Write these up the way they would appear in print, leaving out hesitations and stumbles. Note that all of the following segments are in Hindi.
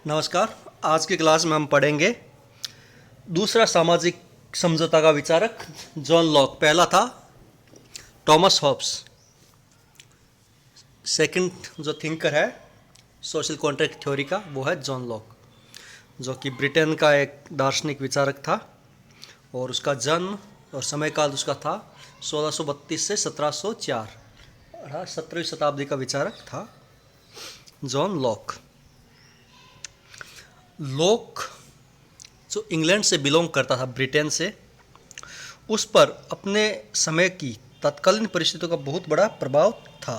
नमस्कार। आज की क्लास में हम पढ़ेंगे दूसरा सामाजिक समझौता का विचारक जॉन लॉक। पहला था टॉमस हॉब्स। सेकंड जो थिंकर है सोशल कॉन्ट्रैक्ट थ्योरी का वो है जॉन लॉक, जो कि ब्रिटेन का एक दार्शनिक विचारक था और उसका जन्म और समय काल उसका था 1632 से 1704। 17वीं शताब्दी का विचारक था जॉन लॉक। लॉक जो इंग्लैंड से बिलोंग करता था, ब्रिटेन से, उस पर अपने समय की तत्कालीन परिस्थितियों का बहुत बड़ा प्रभाव था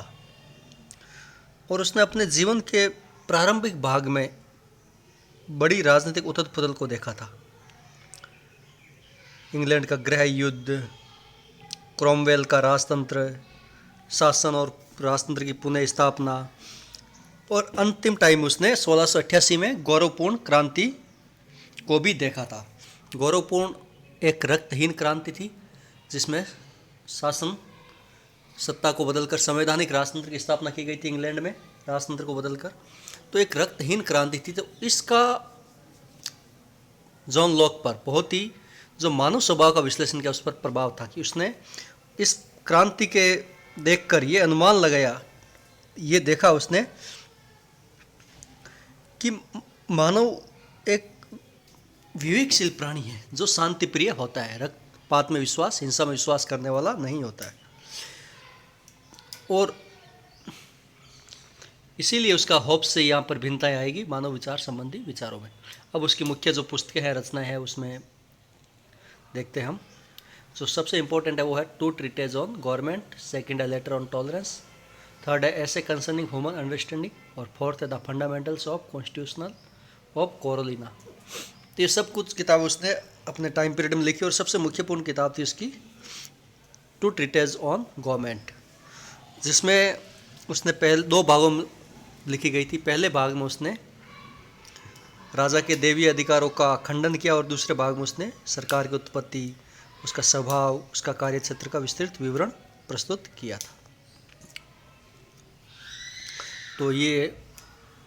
और उसने अपने जीवन के प्रारंभिक भाग में बड़ी राजनीतिक उथल पुथल को देखा था। इंग्लैंड का गृह युद्ध, क्रोमवेल का राजतंत्र शासन और राजतंत्र की पुनः स्थापना, और अंतिम टाइम उसने 1688 में गौरवपूर्ण क्रांति को भी देखा था। गौरवपूर्ण एक रक्तहीन क्रांति थी जिसमें शासन सत्ता को बदलकर संवैधानिक राजतंत्र की स्थापना की गई थी इंग्लैंड में, राजतंत्र को बदलकर। तो एक रक्तहीन क्रांति थी। तो इसका जॉन लॉक पर बहुत ही जो मानव स्वभाव का विश्लेषण किया उस पर प्रभाव था कि उसने इस क्रांति के देखकर ये अनुमान लगाया, ये देखा उसने कि मानव एक विवेकशील प्राणी है जो शांति प्रिय होता है, रक्तपात में विश्वास, हिंसा में विश्वास करने वाला नहीं होता है। और इसीलिए उसका होप्स से यहाँ पर भिन्नताएं आएगी मानव विचार संबंधी विचारों में। अब उसकी मुख्य जो पुस्तकें हैं, रचनाएं हैं, उसमें देखते हैं हम। जो सबसे इंपॉर्टेंट है वो है two treatises on government, second है लेटर ऑन टॉलरेंस, थर्ड है ऐसे कंसर्निंग ह्यूमन अंडरस्टैंडिंग और फोर्थ है the fundamentals of constitutional of Carolina. तो ये सब कुछ किताबें उसने अपने टाइम पीरियड में लिखी और सबसे मुख्यपूर्ण किताब थी उसकी टू ट्रीटेज ऑन गवर्नमेंट, जिसमें उसने पहले दो भागों में लिखी गई थी। पहले भाग में उसने राजा के दैवीय अधिकारों का खंडन किया और दूसरे भाग में उसने सरकार की उत्पत्ति, उसका स्वभाव, उसका कार्यक्षेत्र का विस्तृत विवरण प्रस्तुत किया था। तो ये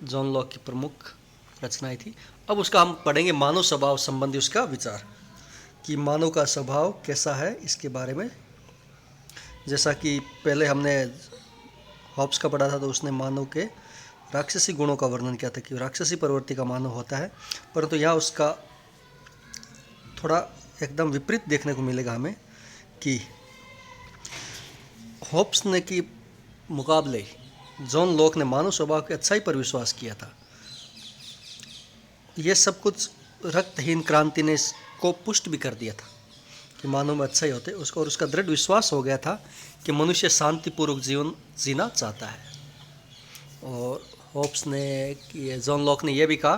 जॉन लॉक की प्रमुख रचनाएं थी। अब उसका हम पढ़ेंगे मानव स्वभाव संबंधी उसका विचार, कि मानव का स्वभाव कैसा है इसके बारे में। जैसा कि पहले हमने हॉब्स का पढ़ा था, तो उसने मानव के राक्षसी गुणों का वर्णन किया था कि राक्षसी प्रवृत्ति का मानव होता है, परंतु यहाँ उसका थोड़ा एकदम विपरीत देखने को मिलेगा हमें कि हॉब्स ने की मुकाबले जॉन लॉक ने मानव स्वभाव की अच्छाई पर विश्वास किया था। ये सब कुछ रक्तहीन क्रांति ने इसको पुष्ट भी कर दिया था कि मानव में अच्छाई होते उसको, और उसका दृढ़ विश्वास हो गया था कि मनुष्य शांतिपूर्वक जीवन जीना चाहता है। और होप्स ने, जॉन लॉक ने यह भी कहा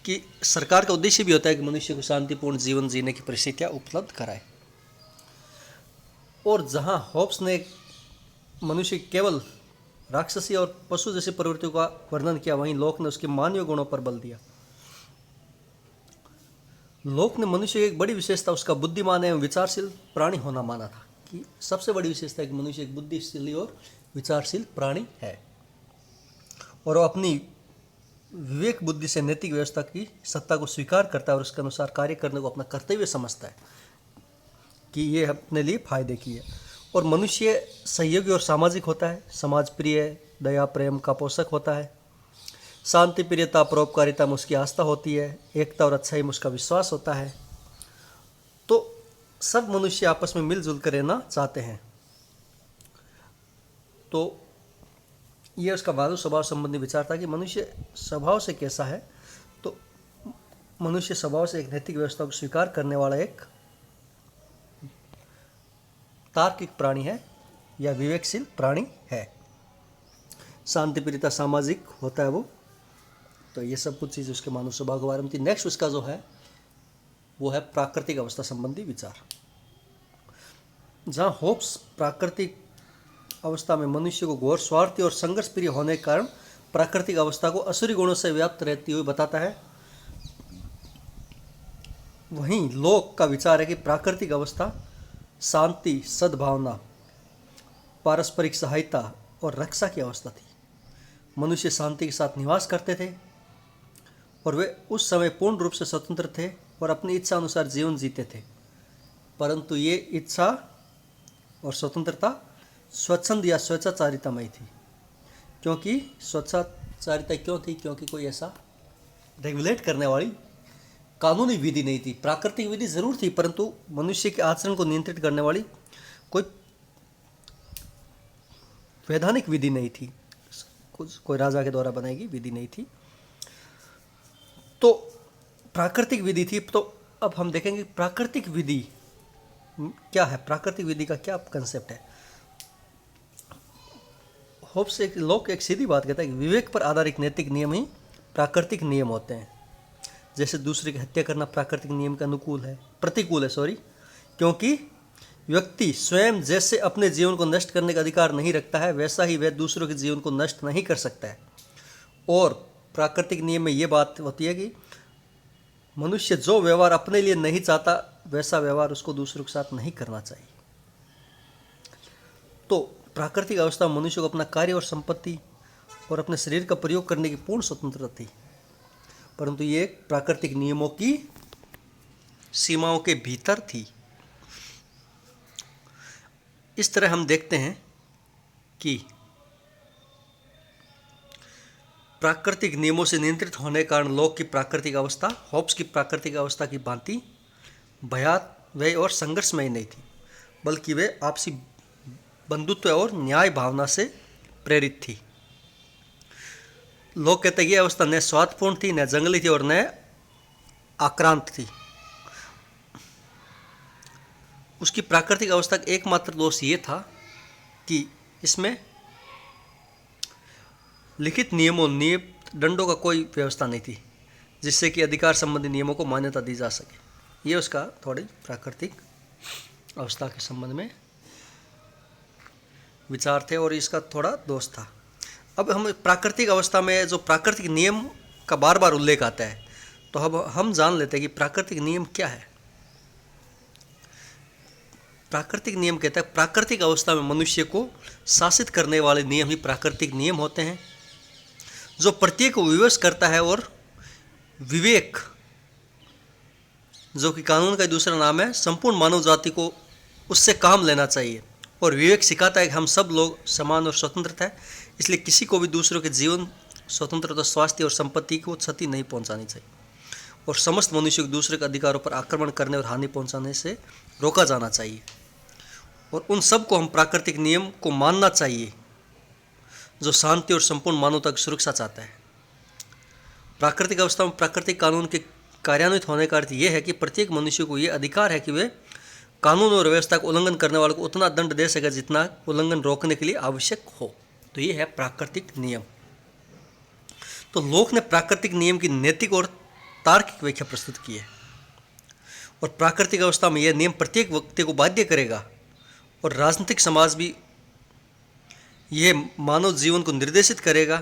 कि सरकार का उद्देश्य भी होता है कि मनुष्य को शांतिपूर्ण जीवन जीने की परिस्थितियाँ उपलब्ध कराए। और जहाँ होप्स ने मनुष्य केवल राक्षसी और पशु जैसी प्रवृत्तियों का वर्णन किया, वहीं लॉक ने उसके मानवीय गुणों पर बल दिया। लॉक ने मनुष्य की एक बड़ी विशेषता उसका बुद्धिमान एवं विचारशील प्राणी होना माना था, कि सबसे बड़ी विशेषता है कि मनुष्य एक बुद्धिशील और विचारशील प्राणी है और वो अपनी विवेक बुद्धि से नैतिक व्यवस्था की सत्ता को स्वीकार करता है और उसके अनुसार कार्य करने को अपना कर्तव्य समझता है कि ये अपने लिए फायदे की है। और मनुष्य सहयोगी और सामाजिक होता है, समाज प्रिय, दया प्रेम का पोषक होता है, शांति प्रियता परोपकारिता में उसकी आस्था होती है, एकता और अच्छाई में उसका विश्वास होता है। तो सब मनुष्य आपस में मिलजुल कर रहना चाहते हैं। तो ये उसका मानव स्वभाव संबंधी विचार था कि मनुष्य स्वभाव से कैसा है। तो मनुष्य स्वभाव से एक नैतिक व्यवस्था को स्वीकार करने वाला एक तार्किक प्राणी है या विवेकशील प्राणी है। शांति प्रियता सामाजिक होता है वो। तो ये सब कुछ चीज़ उसके मानव स्वभाव के बारे में थी। नेक्स्ट उसका जो है वो है प्राकृतिक अवस्था संबंधी विचार, जहाँ होप्स प्राकृतिक अवस्था में मनुष्य को घोर स्वार्थी और संघर्ष प्रिय होने के कारण प्राकृतिक अवस्था को असुरी गुणों से व्याप्त रहती हुई बताता है। वहीं लॉक का विचार है कि प्राकृतिक अवस्था शांति, सद्भावना, पारस्परिक सहायता और रक्षा की अवस्था थी। मनुष्य शांति के साथ निवास करते थे और वे उस समय पूर्ण रूप से स्वतंत्र थे और अपनी इच्छा अनुसार जीवन जीते थे। परंतु ये इच्छा और स्वतंत्रता स्वच्छंद या स्वेच्छाचारितामय थी। क्योंकि स्वेच्छाचारिता क्यों थी? क्योंकि कोई ऐसा रेगुलेट करने वाली कानूनी विधि नहीं थी। प्राकृतिक विधि जरूर थी, परंतु मनुष्य के आचरण को नियंत्रित करने वाली कोई वैधानिक विधि नहीं थी, कोई राजा के द्वारा बनाई गई विधि नहीं थी। तो प्राकृतिक विधि थी। तो अब हम देखेंगे प्राकृतिक विधि क्या है, प्राकृतिक विधि का क्या कंसेप्ट है। होप्स एक लोग एक सीधी बात कहता है कि विवेक पर आधारित नैतिक नियम ही प्राकृतिक नियम होते हैं। जैसे दूसरे की हत्या करना प्राकृतिक नियम के अनुकूल है, प्रतिकूल है सॉरी, क्योंकि व्यक्ति स्वयं जैसे अपने जीवन को नष्ट करने का अधिकार नहीं रखता है, वैसा ही वह दूसरों के जीवन को नष्ट नहीं कर सकता है। और प्राकृतिक नियम में ये बात होती है कि मनुष्य जो व्यवहार अपने लिए नहीं चाहता, वैसा व्यवहार उसको दूसरों के साथ नहीं करना चाहिए। तो प्राकृतिक अवस्था में मनुष्य को अपना कार्य और संपत्ति और अपने शरीर का प्रयोग करने की पूर्ण स्वतंत्रता थी, परंतु ये प्राकृतिक नियमों की सीमाओं के भीतर थी। इस तरह हम देखते हैं कि प्राकृतिक नियमों से नियंत्रित होने के कारण लोग की प्राकृतिक अवस्था होब्स की प्राकृतिक अवस्था की भांति भयावह और संघर्षमय नहीं थी, बल्कि वे आपसी बंधुत्व और न्याय भावना से प्रेरित थी। लोग कहते हैं ये अवस्था न स्वार्थपूर्ण थी, न जंगली थी और न आक्रांत थी। उसकी प्राकृतिक अवस्था का एकमात्र दोष ये था कि इसमें लिखित नियमों दंडों का कोई व्यवस्था नहीं थी, जिससे कि अधिकार संबंधी नियमों को मान्यता दी जा सके। ये उसका थोड़ी प्राकृतिक अवस्था के संबंध में विचार थे और इसका थोड़ा दोष था। अब हम प्राकृतिक अवस्था में जो प्राकृतिक नियम का बार बार उल्लेख आता है, तो अब हम जान लेते हैं कि प्राकृतिक नियम क्या है। प्राकृतिक नियम कहता है प्राकृतिक अवस्था में मनुष्य को शासित करने वाले नियम ही प्राकृतिक नियम होते हैं, जो प्रत्येक को विवश करता है। और विवेक, जो कि कानून का दूसरा नाम है, संपूर्ण मानव जाति को उससे काम लेना चाहिए। और विवेक सिखाता है कि हम सब लोग समान और स्वतंत्र हैं, इसलिए किसी को भी दूसरों के जीवन, स्वतंत्रता, स्वास्थ्य और संपत्ति को क्षति नहीं पहुंचानी चाहिए। और समस्त मनुष्य को दूसरे के अधिकारों पर आक्रमण करने और हानि पहुंचाने से रोका जाना चाहिए। और उन सब को हम प्राकृतिक नियम को मानना चाहिए, जो शांति और संपूर्ण मानवता की सुरक्षा चाहता है। प्राकृतिक अवस्था में प्राकृतिक कानून के कार्यान्वित होने का अर्थ यह है कि प्रत्येक मनुष्य को यह अधिकार है कि वे कानून और व्यवस्था का उल्लंघन करने वालों को उतना दंड दे सके जितना उल्लंघन रोकने के लिए आवश्यक हो। तो ये है प्राकृतिक नियम। तो लोक ने प्राकृतिक नियम की नैतिक और तार्किक व्याख्या प्रस्तुत की है। और प्राकृतिक अवस्था में यह नियम प्रत्येक व्यक्ति को बाध्य करेगा। और राजनीतिक समाज भी यह मानव जीवन को निर्देशित करेगा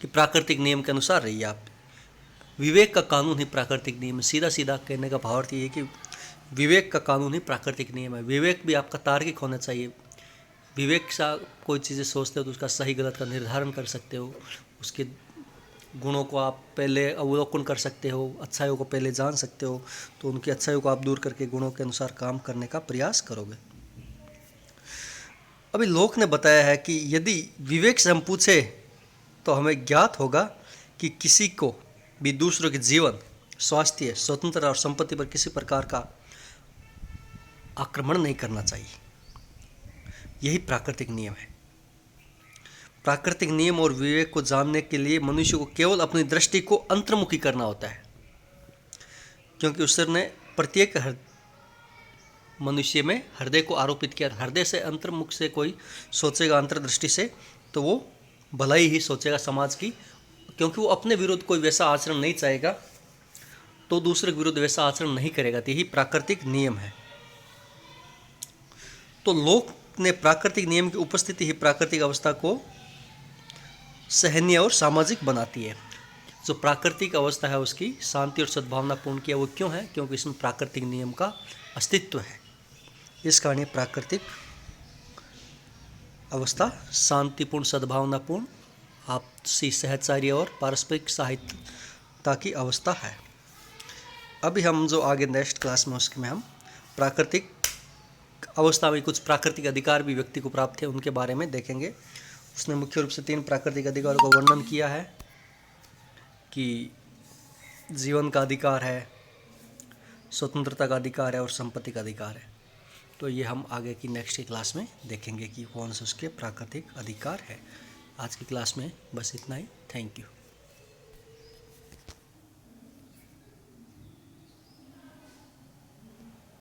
कि प्राकृतिक नियम के अनुसार रहिए आप। विवेक का कानून ही प्राकृतिक नियम है। सीधा सीधा कहने का भावार्थ ये है कि विवेक का कानून ही प्राकृतिक नियम है। विवेक भी आपका तार्किक होना चाहिए। विवेक से कोई चीज़ें सोचते हो तो उसका सही गलत का निर्धारण कर सकते हो, उसके गुणों को आप पहले अवलोकन कर सकते हो, अच्छाइयों को पहले जान सकते हो, तो उनकी अच्छाइयों को आप दूर करके गुणों के अनुसार काम करने का प्रयास करोगे। अभी लोक ने बताया है कि यदि विवेक से हम पूछे तो हमें ज्ञात होगा कि किसी को भी दूसरों के जीवन, स्वास्थ्य, स्वतंत्रता और संपत्ति पर किसी प्रकार का आक्रमण नहीं करना चाहिए। यही प्राकृतिक नियम है। प्राकृतिक नियम और विवेक को जानने के लिए मनुष्य को केवल अपनी दृष्टि को अंतर्मुखी करना होता है, क्योंकि ईश्वर ने प्रत्येक मनुष्य में हृदय को आरोपित किया। हृदय से अंतर्मुख से कोई सोचेगा अंतर्दृष्टि से, तो वो भलाई ही सोचेगा समाज की, क्योंकि वो अपने विरुद्ध कोई वैसा आचरण नहीं चाहेगा तो दूसरे के विरुद्ध वैसा आचरण नहीं करेगा। तो यही प्राकृतिक नियम है। तो लोक ने प्राकृतिक नियम की उपस्थिति ही प्राकृतिक अवस्था को सहनीय और सामाजिक बनाती है। जो प्राकृतिक अवस्था है उसकी शांति और सद्भावनापूर्ण किया। वो क्यों है? क्योंकि इसमें प्राकृतिक नियम का अस्तित्व है। इस कारण प्राकृतिक अवस्था शांतिपूर्ण, सद्भावनापूर्ण, आपसी सहचार्य और पारस्परिक प्राकृतिकता की अवस्था है। अभी हम जो आगे नेक्स्ट क्लास में उसमें हम प्राकृतिक अवस्था में कुछ प्राकृतिक अधिकार भी व्यक्ति को प्राप्त थे उनके बारे में देखेंगे। उसने मुख्य रूप से 3 प्राकृतिक अधिकारों का वर्णन किया है कि जीवन का अधिकार है, स्वतंत्रता का अधिकार है और संपत्ति का अधिकार है। तो ये हम आगे की नेक्स्ट क्लास में देखेंगे कि कौन से उसके प्राकृतिक अधिकार है। आज की क्लास में बस इतना ही। Thank you.